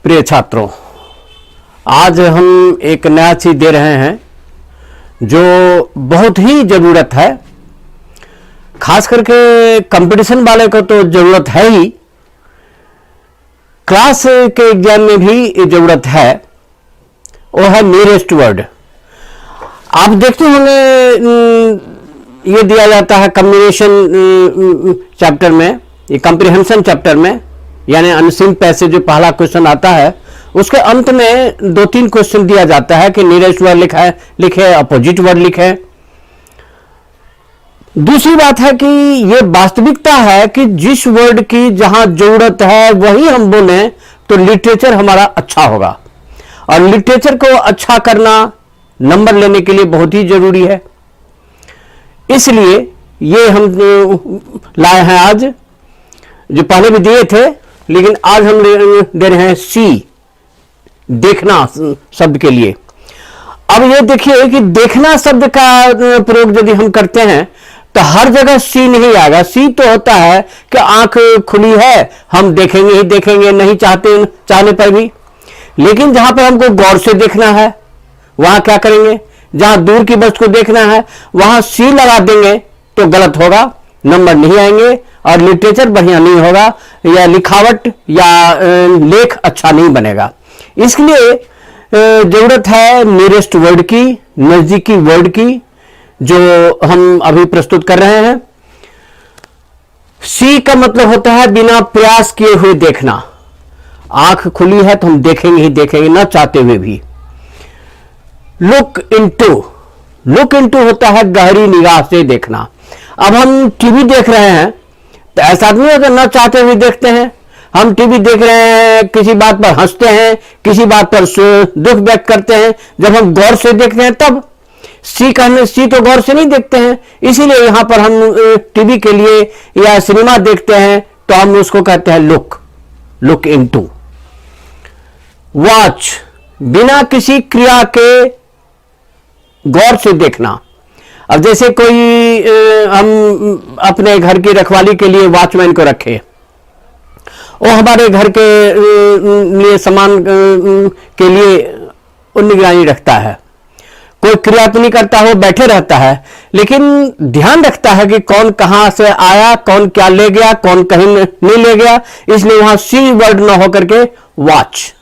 प्रिय छात्रों, आज हम एक नया चीज दे रहे हैं जो बहुत ही जरूरत है। खास करके कंपटीशन वाले को तो जरूरत है ही, क्लास के एग्जाम में भी जरूरत है। वो है नियरेस्ट वर्ड। आप देखते होंगे ये दिया जाता है कम्बिनेशन चैप्टर में, ये कॉम्प्रिहेंशन चैप्टर में, यानी अनसीन पैसेज जो पहला क्वेश्चन आता है उसके अंत में 2-3 क्वेश्चन दिया जाता है कि नियरेस्ट वर्ड लिखे, अपोजिट वर्ड लिखे। दूसरी बात है कि ये वास्तविकता है कि जिस वर्ड की जहां जरूरत है वही हम बोले तो लिटरेचर हमारा अच्छा होगा, और लिटरेचर को अच्छा करना नंबर लेने के लिए बहुत ही जरूरी है। इसलिए ये हम लाए हैं आज, जो पहले भी दिए थे, लेकिन आज हम दे रहे हैं सी, देखना शब्द के लिए। अब ये देखिए कि देखना शब्द का प्रयोग यदि हम करते हैं तो हर जगह सी नहीं आएगा। सी तो होता है कि आंख खुली है, हम देखेंगे ही देखेंगे, नहीं चाहने पर भी। लेकिन जहां पर हमको गौर से देखना है वहां क्या करेंगे? जहां दूर की वस्तु को देखना है वहां सी लगा देंगे तो गलत होगा, नंबर नहीं आएंगे और लिटरेचर बढ़िया नहीं होगा, या लिखावट या लेख अच्छा नहीं बनेगा। इसलिए जरूरत है नियरेस्ट वर्ड की, नजदीकी वर्ड की, जो हम अभी प्रस्तुत कर रहे हैं। सी का मतलब होता है बिना प्रयास किए हुए देखना। आंख खुली है तो हम देखेंगे ही देखेंगे, ना चाहते हुए भी। लुक इनटू होता है गहरी निगाह से देखना। अब हम टीवी देख रहे हैं तो ऐसा नहीं होता ना चाहते हुए देखते हैं। हम टीवी देख रहे हैं, किसी बात पर हंसते हैं, किसी बात पर दुख व्यक्त करते हैं। जब हम गौर से देखते हैं तब सी तो गौर से नहीं देखते हैं। इसीलिए यहां पर हम टीवी के लिए या सिनेमा देखते हैं तो हम उसको कहते हैं लुक इनटू। वॉच, बिना किसी क्रिया के गौर से देखना। अब जैसे कोई हम अपने घर की रखवाली के लिए वॉचमैन को रखे, वो हमारे घर के लिए सामान के लिए निगरानी रखता है। कोई क्रिया तो नहीं करता, वो बैठे रहता है, लेकिन ध्यान रखता है कि कौन कहां से आया, कौन क्या ले गया, कौन कहीं नहीं ले गया। इसलिए वहां सी वर्ड ना होकर के वॉच।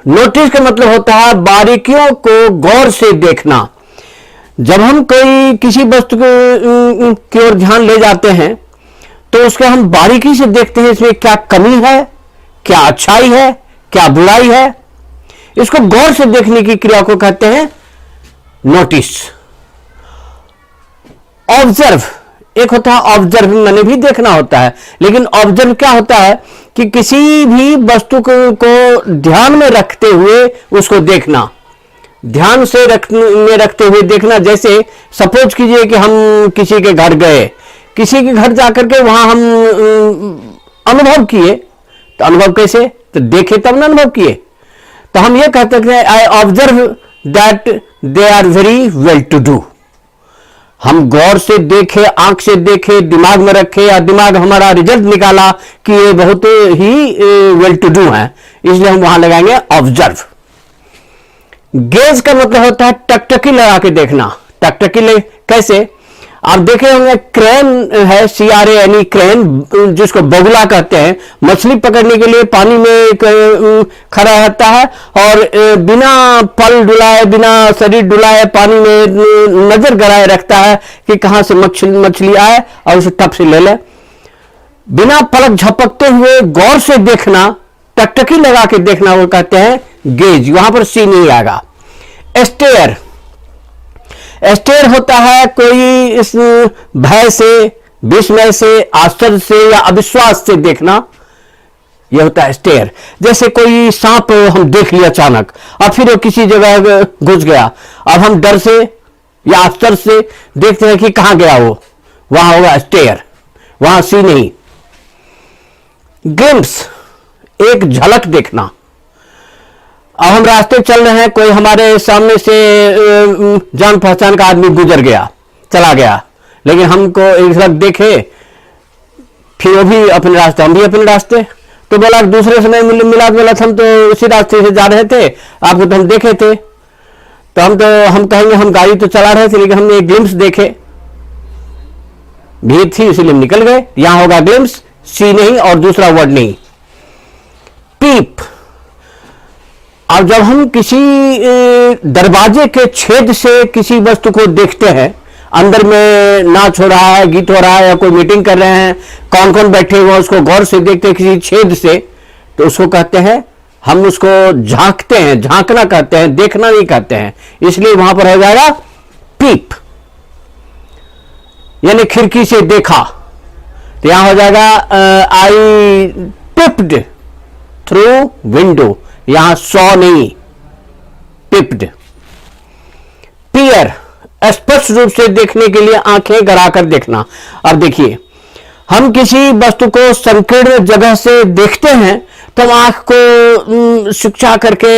नोटिस का मतलब होता है बारीकियों को गौर से देखना। जब हम कोई किसी वस्तु की ओर ध्यान ले जाते हैं तो उसके हम बारीकी से देखते हैं, इसमें क्या कमी है, क्या अच्छाई है, क्या बुराई है। इसको गौर से देखने की क्रिया को कहते हैं नोटिस। ऑब्जर्व, एक होता है ऑब्जर्व, मैंने भी देखना होता है, लेकिन ऑब्जर्व क्या होता है कि किसी भी वस्तु को ध्यान में रखते हुए उसको देखना, ध्यान से रखते हुए देखना। जैसे सपोज कीजिए कि हम किसी के घर गए, किसी के घर जाकर के वहां हम अनुभव किए, तो अनुभव कैसे? तो देखे तब ना अनुभव किए। तो हम ये कहते हैं I observe that they are very well to do. हम गौर से देखे, आंख से देखे, दिमाग में रखे, या दिमाग हमारा रिजल्ट निकाला कि ये बहुत ही वेल टू डू है, इसलिए हम वहां लगाएंगे ऑब्जर्व। गेज का मतलब होता है टकटकी लगा के देखना। टकटकी कैसे? आप देखे होंगे क्रेन है, CRANE क्रेन, जिसको बगुला कहते हैं। मछली पकड़ने के लिए पानी में खड़ा रहता है और बिना पल डुलाए, बिना शरीर डुलाए पानी में नजर गड़ाए रखता है कि कहां से मछली आए और उसे टप से ले ले। बिना पलक झपकते हुए गौर से देखना, टकटकी लगा के देखना, वो कहते हैं गेज। वहां पर सी नहीं आएगा। स्टेयर होता है कोई इस भय से, विस्मय से, आश्चर्य से या अविश्वास से देखना, यह होता है स्टेयर। जैसे कोई सांप हम देख लिया अचानक और फिर वो किसी जगह घुस गया, अब हम डर से या आश्चर्य से देखते हैं कि कहां गया वो, वहां होगा स्टेयर, वहां सी नहीं। ग्लिम्स, एक झलक देखना। अब हम रास्ते चल रहे हैं, कोई हमारे सामने से जान पहचान का आदमी गुजर गया, चला गया, लेकिन हमको एक झलक देखे, फिर वो भी अपने रास्ते, हम भी अपने रास्ते, तो बोला दूसरे समय मिला तो बोला हम तो उसी रास्ते से जा रहे थे, आपको तो हम देखे थे। तो हम कहेंगे हम गाड़ी तो चला रहे थे लेकिन हमने एक ग्लिम्स देखे, भीड़ थी इसीलिए हम निकल गए। यहां होगा ग्लिम्स, सी नहीं और दूसरा वर्ड नहीं। पीप, अब जब हम किसी दरवाजे के छेद से किसी वस्तु को देखते हैं, अंदर में नाच हो रहा है, गीत हो रहा है या कोई मीटिंग कर रहे हैं, कौन कौन बैठे हुए उसको गौर से देखते हैं किसी छेद से, तो उसको कहते हैं, हम उसको झांकते हैं, झांकना कहते हैं, देखना नहीं कहते हैं, इसलिए वहां पर हो जाएगा पीप, यानी खिड़की से देखा। तो यहां हो जाएगा आई पिप्ड थ्रू विंडो, यहां सॉ नहीं, पिप्ड। पियर, स्पष्ट रूप से देखने के लिए आंखें गड़ाकर देखना। अब देखिए, हम किसी वस्तु को संकीर्ण जगह से देखते हैं तो आंख को शिक्षा करके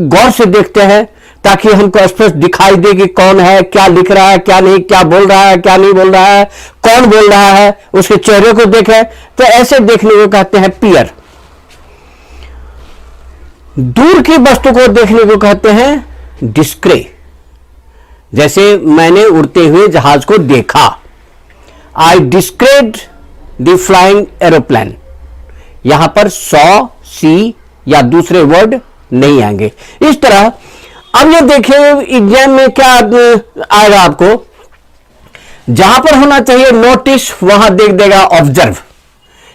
गौर से देखते हैं ताकि हमको स्पष्ट दिखाई दे कि कौन है, क्या लिख रहा है, क्या नहीं, क्या बोल रहा है, क्या नहीं बोल रहा है, कौन बोल रहा है, उसके चेहरे को देखें। तो ऐसे देखने को कहते हैं पियर। दूर की वस्तु को देखने को कहते हैं डिस्क्रे, जैसे मैंने उड़ते हुए जहाज को देखा, आई डिस्क्रेड द फ्लाइंग एरोप्लेन। यहां पर सॉ, सी या दूसरे वर्ड नहीं आएंगे। इस तरह अब ये देखिए एग्जाम में क्या आएगा आपको, जहां पर होना चाहिए नोटिस वहां देख देगा ऑब्जर्व,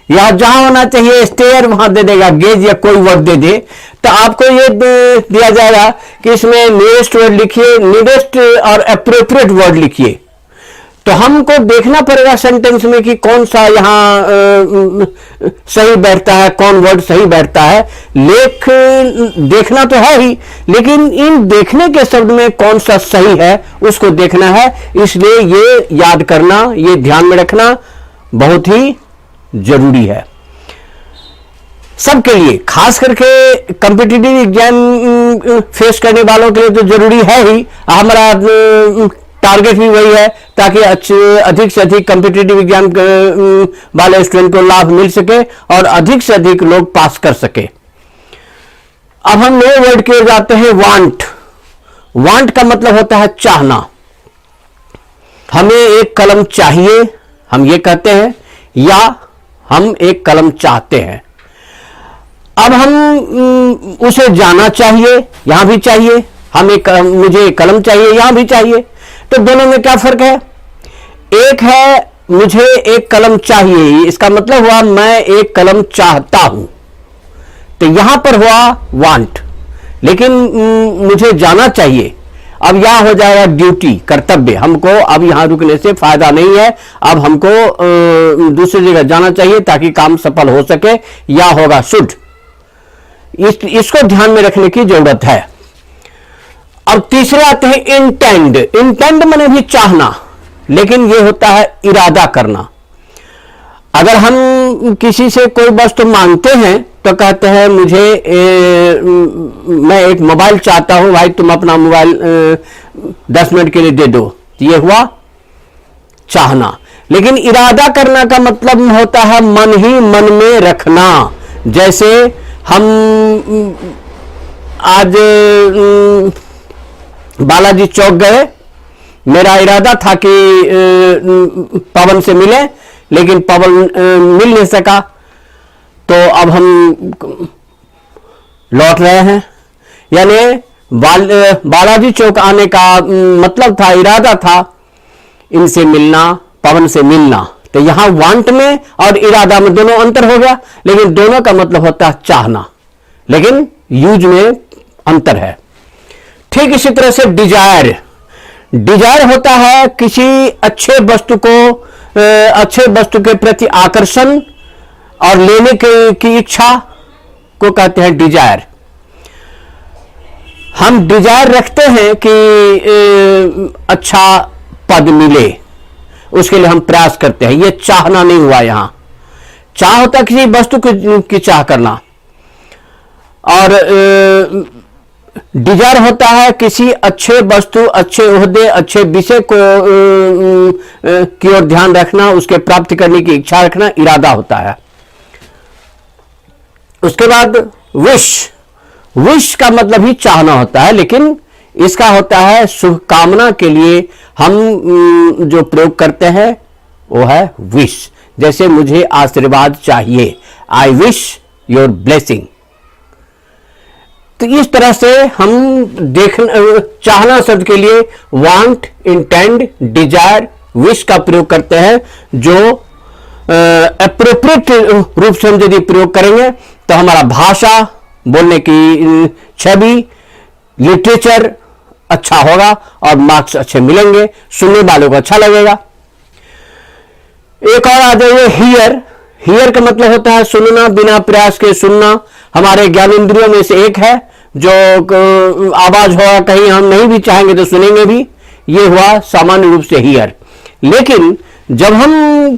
या जहां होना चाहिए स्टेयर वहां दे देगा गेज या कोई वर्ड दे दे। तो आपको ये दिया जाएगा कि इसमें नियरेस्ट वर्ड लिखिए, नियरेस्ट और अप्रोप्रिएट वर्ड लिखिए। तो हमको देखना पड़ेगा सेंटेंस में कि कौन सा यहां सही बैठता है, कौन वर्ड सही बैठता है। लेख देखना तो है ही, लेकिन इन देखने के शब्द में कौन सा सही है उसको देखना है। इसलिए ये याद करना, ये ध्यान में रखना बहुत ही जरूरी है सबके लिए, खास करके कॉम्पिटिटिव एग्जाम फेस करने वालों के लिए तो जरूरी है ही। हमारा टारगेट भी वही है ताकि अधिक से अधिक कॉम्पिटिटिव एग्जाम वाले स्टूडेंट को लाभ मिल सके और अधिक से अधिक लोग पास कर सके। अब हम नए वर्ड की ओर जाते हैं, वांट। वांट का मतलब होता है चाहना। हमें एक कलम चाहिए, हम ये कहते हैं, या हम एक कलम चाहते हैं। अब हम उसे जाना चाहिए, यहां भी चाहिए, मुझे एक कलम चाहिए, यहां भी चाहिए। तो दोनों में क्या फर्क है? एक है मुझे एक कलम चाहिए, इसका मतलब हुआ मैं एक कलम चाहता हूं, तो यहां पर हुआ वांट। लेकिन मुझे जाना चाहिए, अब यहां हो जाएगा ड्यूटी, कर्तव्य। हमको अब यहां रुकने से फायदा नहीं है, अब हमको दूसरी जगह जाना चाहिए ताकि काम सफल हो सके, या होगा शुड। इसको ध्यान में रखने की जरूरत है। अब तीसरे आते हैं इंटेंड। इंटेंड माने भी चाहना, लेकिन यह होता है इरादा करना। अगर हम किसी से कोई वस्तु मांगते हैं तो कहते हैं मैं एक मोबाइल चाहता हूं भाई, तुम अपना मोबाइल 10 मिनट के लिए दे दो। तो यह हुआ चाहना। लेकिन इरादा करना का मतलब होता है मन ही मन में रखना। जैसे हम आज बालाजी चौक गए, मेरा इरादा था कि पवन से मिले, लेकिन पवन मिल नहीं सका, तो अब हम लौट रहे हैं। यानी बालाजी चौक आने का मतलब था, इरादा था इनसे मिलना, पवन से मिलना। तो यहां वांट में और इरादा में दोनों अंतर हो गया, लेकिन दोनों का मतलब होता है चाहना, लेकिन यूज में अंतर है। ठीक इसी तरह से डिजायर। डिजायर होता है किसी अच्छे वस्तु के प्रति आकर्षण और लेने की इच्छा को कहते हैं डिजायर। हम डिजायर रखते हैं कि अच्छा पद मिले, उसके लिए हम प्रयास करते हैं। यह चाहना नहीं हुआ। यहां चाह होता है किसी वस्तु की चाह करना, और डिजायर होता है किसी अच्छे वस्तु, अच्छे ओहदे, अच्छे विषय को की ओर ध्यान रखना, उसके प्राप्त करने की इच्छा रखना, इरादा होता है। उसके बाद विश, विश का मतलब ही चाहना होता है, लेकिन इसका होता है शुभकामना के लिए हम जो प्रयोग करते हैं वो है विश। जैसे मुझे आशीर्वाद चाहिए, आई विश योर ब्लेसिंग। तो इस तरह से हम चाहना शब्द के लिए वांट, इंटेंड, डिजायर, विश का प्रयोग करते हैं, जो अप्रोप्रिएट रूप से हम यदि प्रयोग करेंगे तो हमारा भाषा, बोलने की छवि, लिटरेचर अच्छा होगा और मार्क्स अच्छे मिलेंगे, सुनने वालों को अच्छा लगेगा। एक और आ जाइए हियर। हियर का मतलब होता है सुनना, बिना प्रयास के सुनना। हमारे ज्ञानेंद्रियों में से एक है, जो आवाज होगा कहीं हम नहीं भी चाहेंगे तो सुनेंगे भी, ये हुआ सामान्य रूप से हियर। लेकिन जब हम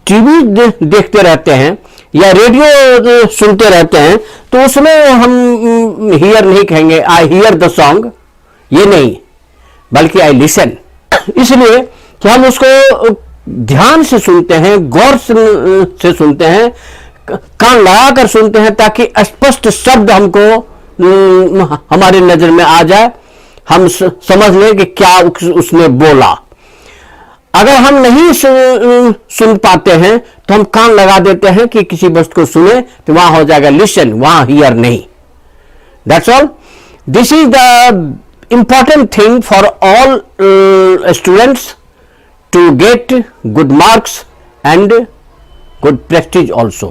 टीवी देखते रहते हैं या रेडियो सुनते रहते हैं तो उसमें हम हियर नहीं कहेंगे आई हियर द सॉन्ग, ये नहीं, बल्कि आई लिसन। इसलिए कि हम उसको ध्यान से सुनते हैं, गौर से सुनते हैं, कान लगाकर सुनते हैं, ताकि स्पष्ट शब्द हमको हमारे नजर में आ जाए, हम समझ लें कि क्या उसने बोला। अगर हम नहीं सुन पाते हैं तो हम कान लगा देते हैं कि किसी वस्तु को सुने, तो वहां हो जाएगा लिसन, वहां हियर नहीं। That's all. This is the important thing for all students to get good marks and good prestige also.